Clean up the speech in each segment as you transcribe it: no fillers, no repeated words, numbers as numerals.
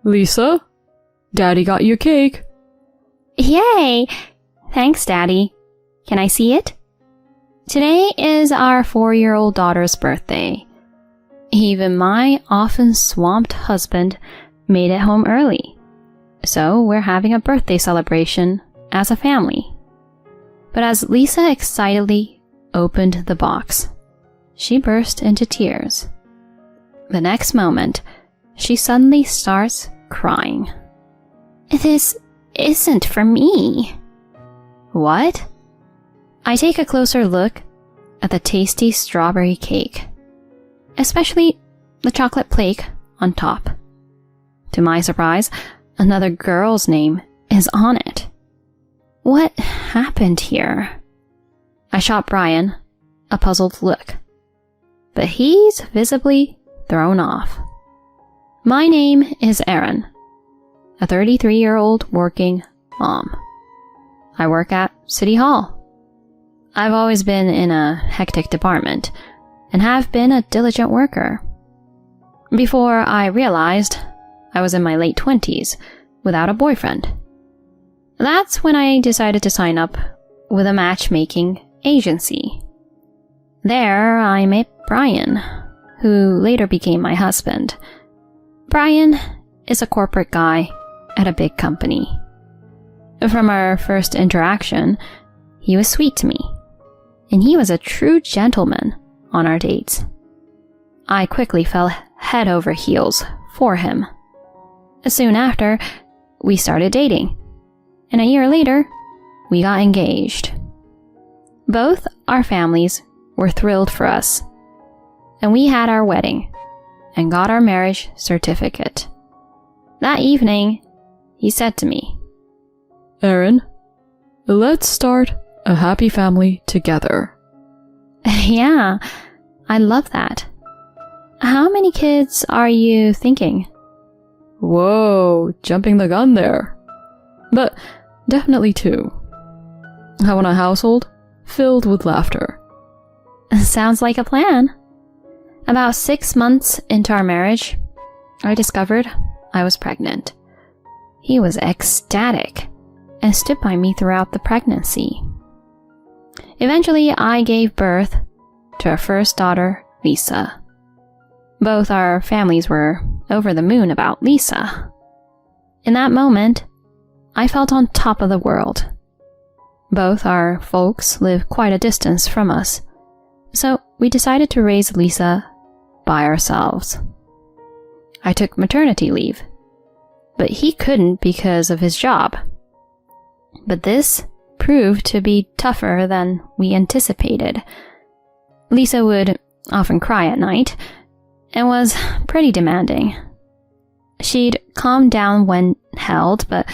Lisa, Daddy got you cake. Yay! Thanks, Daddy. Can I see it? Today is our 4-year-old daughter's birthday. Even my often swamped husband made it home early. So we're having a birthday celebration as a family. But as Lisa excitedly opened the box, she burst into tears. The next moment, she suddenly starts crying. This isn't for me. What? I take a closer look at the tasty strawberry cake, especially the chocolate flake on top. To my surprise, another girl's name is on it. What happened here? I shot Brian a puzzled look, but he's visibly thrown off. My name is Erin, a 33-year-old working mom. I work at City Hall. I've always been in a hectic department and have been a diligent worker. Before I realized I was in my late 20s without a boyfriend. That's when I decided to sign up with a matchmaking agency. There I met Brian, who later became my husband. Brian is a corporate guy at a big company. From our first interaction, he was sweet to me, and he was a true gentleman on our dates. I quickly fell head over heels for him. Soon after, we started dating, and a year later, we got engaged. Both our families were thrilled for us, and we had our wedding and got our marriage certificate. That evening, he said to me, Erin, let's start a happy family together. Yeah, I love that. How many kids are you thinking? Whoa, jumping the gun there. But definitely 2. I want a household filled with laughter. Sounds like a plan. About 6 months into our marriage, I discovered I was pregnant. He was ecstatic and stood by me throughout the pregnancy. Eventually, I gave birth to our first daughter, Lisa. Both our families were over the moon about Lisa. In that moment, I felt on top of the world. Both our folks live quite a distance from us, so we decided to raise Lisa by ourselves. I took maternity leave, but he couldn't because of his job. But this proved to be tougher than we anticipated. Lisa would often cry at night and was pretty demanding. She'd calm down when held, but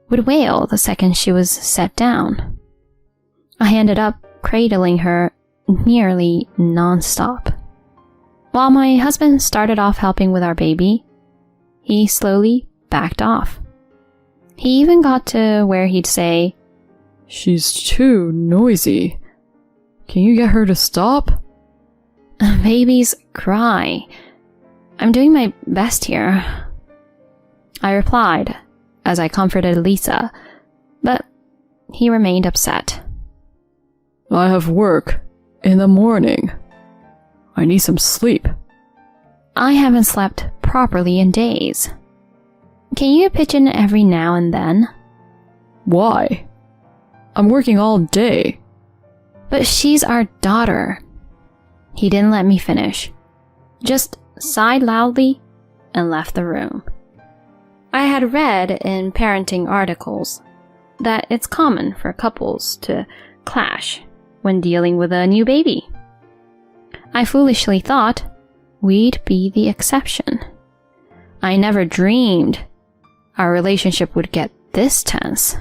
would wail the second she was set down. I ended up cradling her nearly non-stop. While my husband started off helping with our baby, he slowly backed off. He even got to where he'd say, She's too noisy. Can you get her to stop? Babies cry. I'm doing my best here, I replied as I comforted Lisa, but he remained upset. I have work in the morning. I need some sleep. I haven't slept properly in days. Can you pitch in every now and then? Why? I'm working all day. But she's our daughter. He didn't let me finish, just sighed loudly and left the room. I had read in parenting articles that it's common for couples to clash when dealing with a new baby. I foolishly thought we'd be the exception. I never dreamed our relationship would get this tense.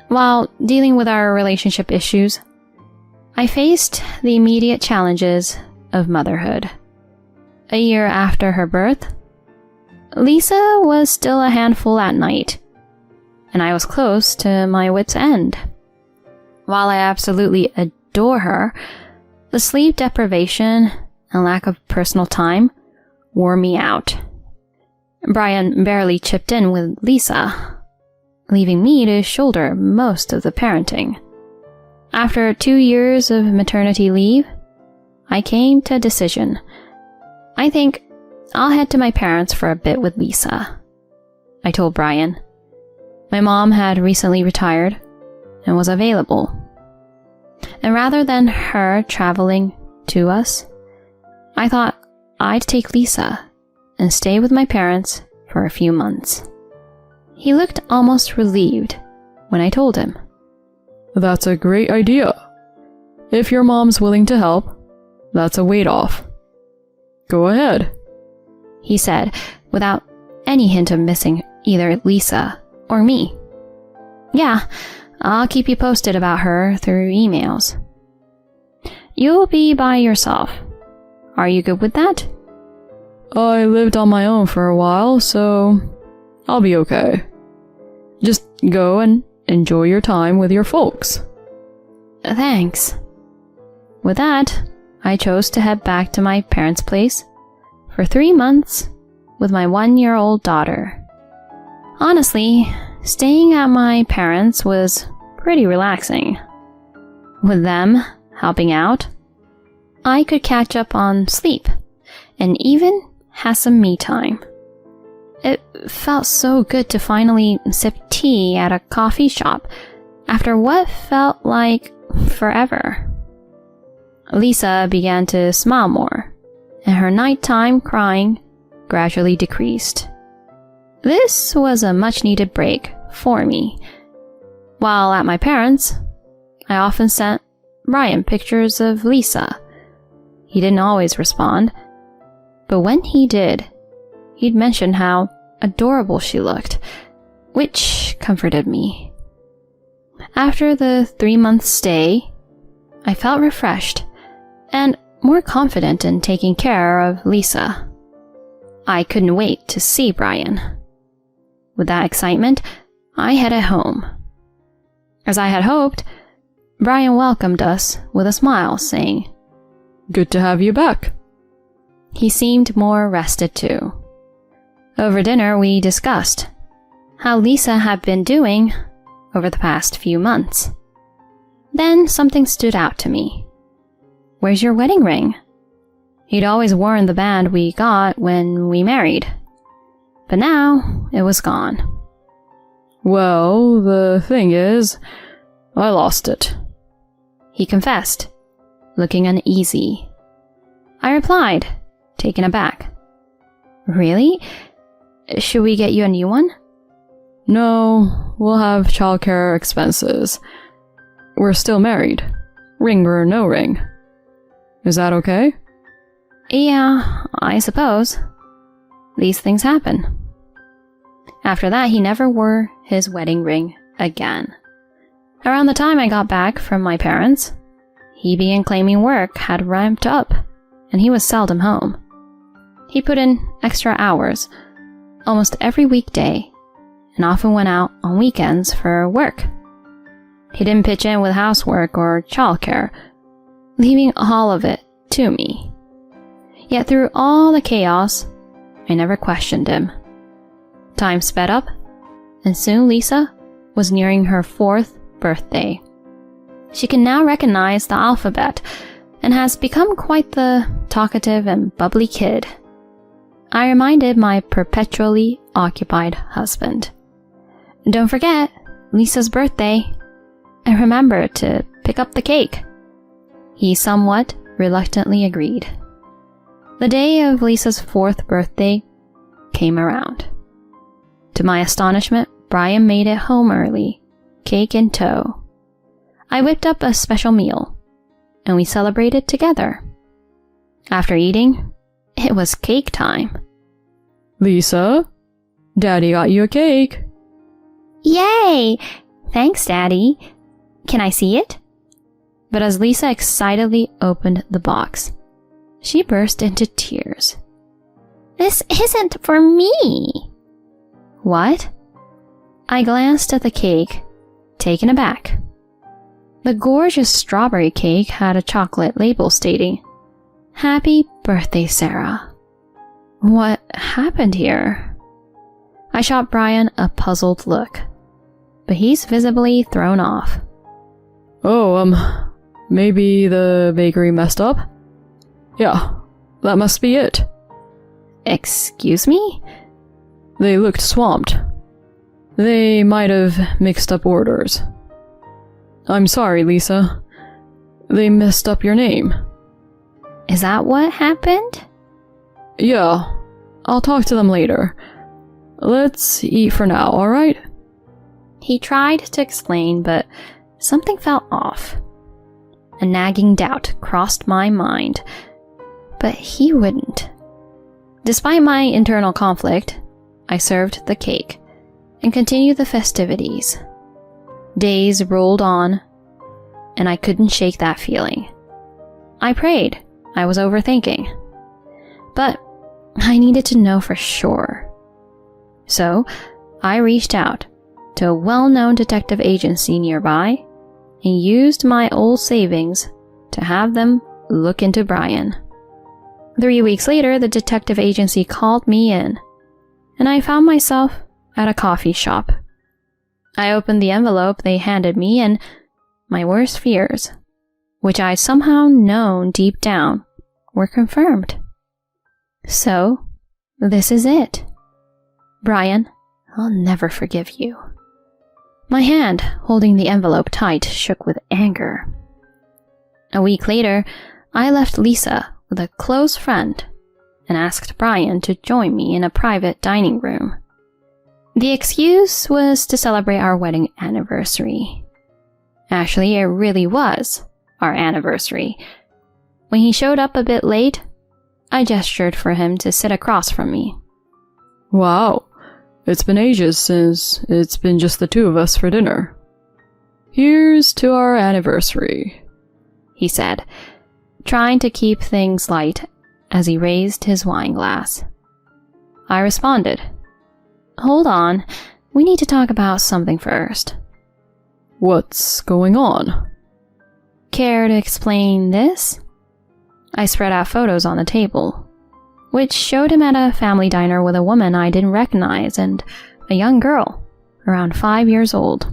While dealing with our relationship issues, I faced the immediate challenges of motherhood. A year after her birth, Lisa was still a handful at night, and I was close to my wit's end. While I absolutely adore her, the sleep deprivation and lack of personal time wore me out. Brian barely chipped in with Lisa, leaving me to shoulder most of the parenting. After 2 years of maternity leave, I came to a decision. I think I'll head to my parents for a bit with Lisa, I told Brian. My mom had recently retired and was available. And rather than her traveling to us, I thought I'd take Lisa and stay with my parents for a few months. He looked almost relieved when I told him. That's a great idea. If your mom's willing to help, that's a weight off. Go ahead, he said, without any hint of missing either Lisa or me. Yeah, I'll keep you posted about her through emails. You'll be by yourself. Are you good with that? I lived on my own for a while, so I'll be okay. Just go and enjoy your time with your folks. Thanks. With that, I chose to head back to my parents' place for 3 months with my 1-year-old daughter. Honestly, staying at my parents' was pretty relaxing. With them helping out, I could catch up on sleep and even have some me time. It felt so good to finally sip tea at a coffee shop after what felt like forever. Lisa began to smile more, and her nighttime crying gradually decreased. This was a much-needed break for me. While at my parents', I often sent Brian pictures of Lisa. He didn't always respond, but when he did, he'd mention how adorable she looked, which comforted me. After the 3-month stay, I felt refreshed and more confident in taking care of Lisa. I couldn't wait to see Brian. With that excitement, I headed home. As I had hoped, Brian welcomed us with a smile, saying, "Good to have you back." He seemed more rested too. Over dinner, we discussed how Lisa had been doing over the past few months. Then something stood out to me. "Where's your wedding ring?" He'd always worn the band we got when we married, but now it was gone. "Well, the thing is, I lost it," he confessed, looking uneasy. I replied, taken aback. "Really? Should we get you a new one?" "No, we'll have childcare expenses. We're still married, ring or no ring. Is that okay?" "Yeah, I suppose. These things happen." After that, he never wore his wedding ring again. Around the time I got back from my parents, he began claiming work had ramped up, and he was seldom home. He put in extra hours almost every weekday, and often went out on weekends for work. He didn't pitch in with housework or childcare, leaving all of it to me. Yet through all the chaos, I never questioned him. Time sped up, and soon Lisa was nearing her 4th birthday. She can now recognize the alphabet and has become quite the talkative and bubbly kid. I reminded my perpetually occupied husband, "Don't forget, Lisa's birthday, and remember to pick up the cake." He somewhat reluctantly agreed. The day of Lisa's 4th birthday came around. To my astonishment, Brian made it home early, cake in tow. I whipped up a special meal, and we celebrated together. After eating, it was cake time. "Lisa, Daddy got you a cake." "Yay! Thanks, Daddy. Can I see it?" But as Lisa excitedly opened the box, she burst into tears. "This isn't for me." "What?" I glanced at the cake, taken aback. The gorgeous strawberry cake had a chocolate label stating, "Happy birthday, Sarah." What happened here? I shot Brian a puzzled look, but he's visibly thrown off. Oh, maybe the bakery messed up? Yeah, that must be it. Excuse me? They looked swamped. They might have mixed up orders. I'm sorry, Lisa. They messed up your name. Is that what happened? Yeah, I'll talk to them later. Let's eat for now, alright? He tried to explain, but something felt off. A nagging doubt crossed my mind, but he wouldn't. Despite my internal conflict, I served the cake and continued the festivities. Days rolled on, and I couldn't shake that feeling. I prayed. I was overthinking. But I needed to know for sure. So I reached out to a well-known detective agency nearby and used my old savings to have them look into Brian. 3 weeks later, the detective agency called me in, and I found myself at a coffee shop. I opened the envelope they handed me, and my worst fears, which I'd somehow known deep down, were confirmed. So, this is it. Brian, I'll never forgive you. My hand, holding the envelope tight, shook with anger. A week later, I left Lisa with a close friend and asked Brian to join me in a private dining room. The excuse was to celebrate our wedding anniversary. Actually, it really was our anniversary. When he showed up a bit late, I gestured for him to sit across from me. Wow, it's been ages since it's been just the two of us for dinner. Here's to our anniversary, he said, trying to keep things light as he raised his wine glass. I responded, Hold on, we need to talk about something first. What's going on? Care to explain this? I spread out photos on the table, which showed him at a family diner with a woman I didn't recognize and a young girl, around 5 years old.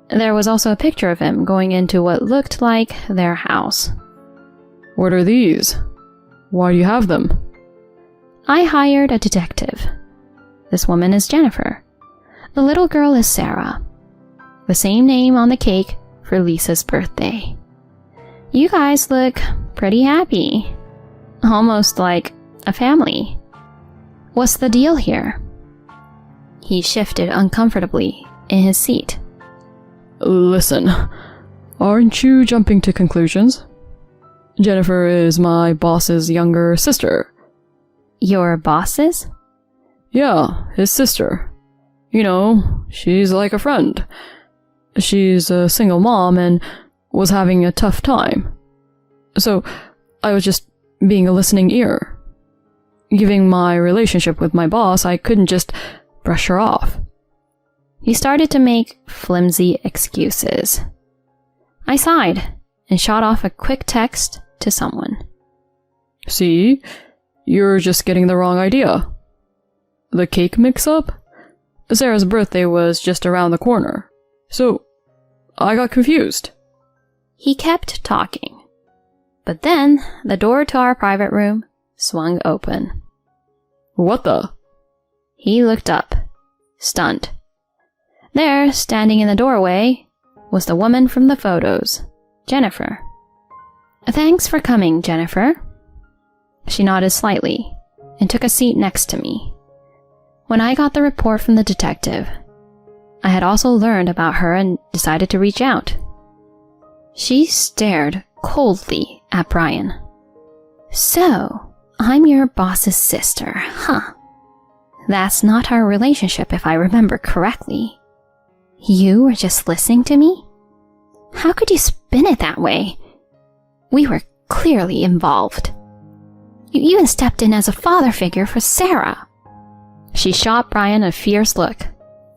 There was also a picture of him going into what looked like their house. What are these? Why do you have them? I hired a detective. This woman is Jennifer. The little girl is Sarah. The same name on the cake for Lisa's birthday. You guys look pretty happy. Almost like a family. What's the deal here? He shifted uncomfortably in his seat. Listen, aren't you jumping to conclusions? Jennifer is my boss's younger sister. Your boss's? Yeah, his sister. You know, she's like a friend. She's a single mom and was having a tough time. So, I was just being a listening ear. Given my relationship with my boss, I couldn't just brush her off. He started to make flimsy excuses. I sighed and shot off a quick text to someone. See? You're just getting the wrong idea. The cake mix-up? Sarah's birthday was just around the corner. So, I got confused. He kept talking. But then, the door to our private room swung open. What the? He looked up, stunned. There, standing in the doorway, was the woman from the photos, Jennifer. Thanks for coming, Jennifer. She nodded slightly and took a seat next to me. When I got the report from the detective, I had also learned about her and decided to reach out. She stared coldly at Brian. So, I'm your boss's sister, huh? That's not our relationship if I remember correctly. You were just listening to me? How could you spin it that way? We were clearly involved. You even stepped in as a father figure for Sarah. She shot Brian a fierce look,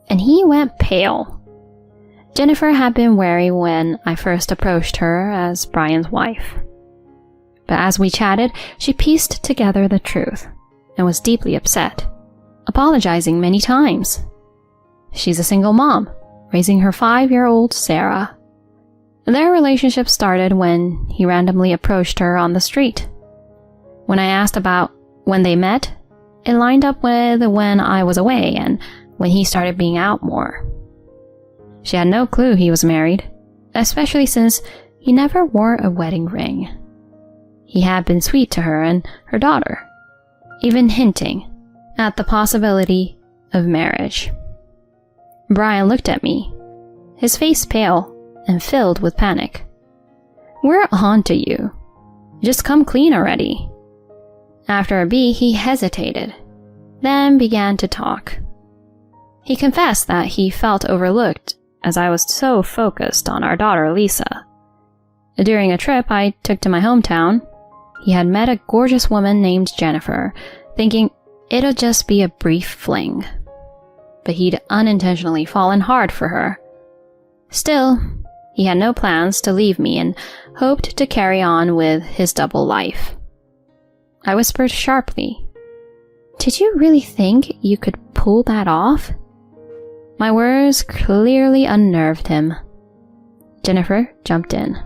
and he went pale. Jennifer had been wary when I first approached her as Brian's wife. But as we chatted, she pieced together the truth and was deeply upset. apologizing many times. She's a single mom, raising her 5-year-old Sarah. Their relationship started when he randomly approached her on the street. When I asked about when they met, it lined up with when I was away and when he started being out more. She had no clue he was married, especially since he never wore a wedding ring. He had been sweet to her and her daughter, even hinting at the possibility of marriage. Brian looked at me, his face pale and filled with panic. "We're on to you. Just come clean already." After a beat, he hesitated, then began to talk. He confessed that he felt overlooked as I was so focused on our daughter Lisa. During a trip I took to my hometown, he had met a gorgeous woman named Jennifer, thinking it'll just be a brief fling. But he'd unintentionally fallen hard for her. Still, he had no plans to leave me and hoped to carry on with his double life. I whispered sharply, "Did you really think you could pull that off?" My words clearly unnerved him. Jennifer jumped in.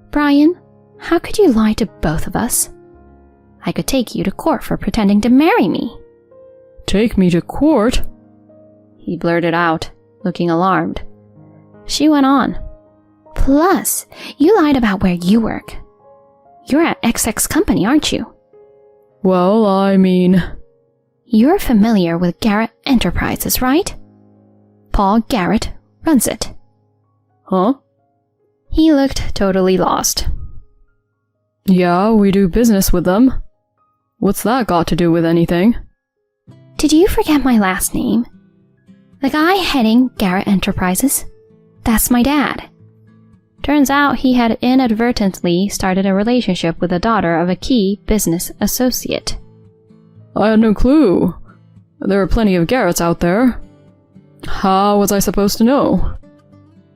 "Brian, how could you lie to both of us? I could take you to court for pretending to marry me." "Take me to court?" he blurted out, looking alarmed. She went on. "Plus, you lied about where you work. You're at XX Company, aren't you?" "Well, I mean..." "You're familiar with Garrett Enterprises, right? Paul Garrett runs it." "Huh?" He looked totally lost. "Yeah, we do business with them. What's that got to do with anything?" "Did you forget my last name? The guy heading Garrett Enterprises? That's my dad." Turns out he had inadvertently started a relationship with the daughter of a key business associate. "I had no clue. There are plenty of Garretts out there. How was I supposed to know?"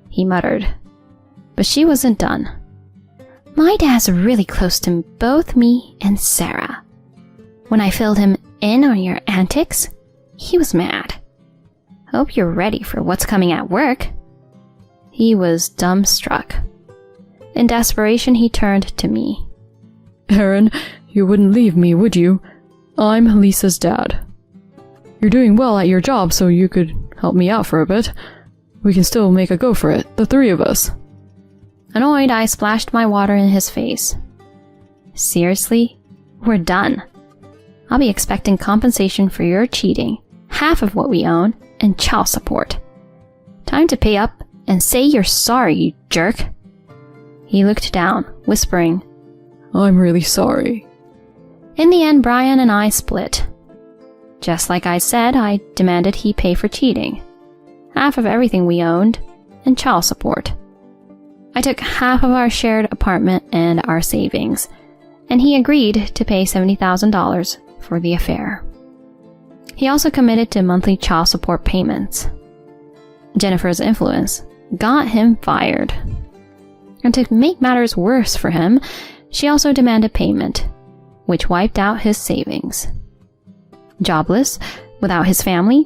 he muttered. But she wasn't done. "My dad's really close to both me and Sarah. When I filled him in on your antics, he was mad. Hope you're ready for what's coming at work." He was dumbstruck. In desperation, he turned to me. "Aaron, you wouldn't leave me, would you? I'm Lisa's dad. You're doing well at your job, so you could help me out for a bit. We can still make a go for it, the three of us." Annoyed, I splashed my water in his face. "Seriously? We're done. I'll be expecting compensation for your cheating, half of what we own, and child support. Time to pay up and say you're sorry, you jerk." He looked down, whispering, "I'm really sorry." In the end, Brian and I split. Just like I said, I demanded he pay for cheating, half of everything we owned, and child support. I took half of our shared apartment and our savings, and he agreed to pay $70,000 for the affair. He also committed to monthly child support payments. Jennifer's influence got him fired. And to make matters worse for him, she also demanded payment, which wiped out his savings. Jobless, without his family,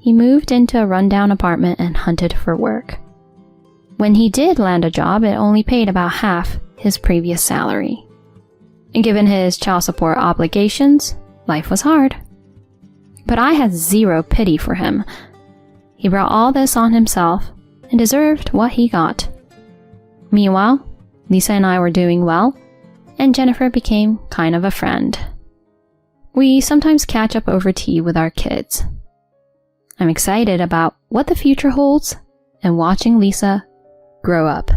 he moved into a rundown apartment and hunted for work. When he did land a job, it only paid about half his previous salary. And given his child support obligations, life was hard. But I had zero pity for him. He brought all this on himself and deserved what he got. Meanwhile, Lisa and I were doing well, and Jennifer became kind of a friend. We sometimes catch up over tea with our kids. I'm excited about what the future holds and watching Lisa grow up.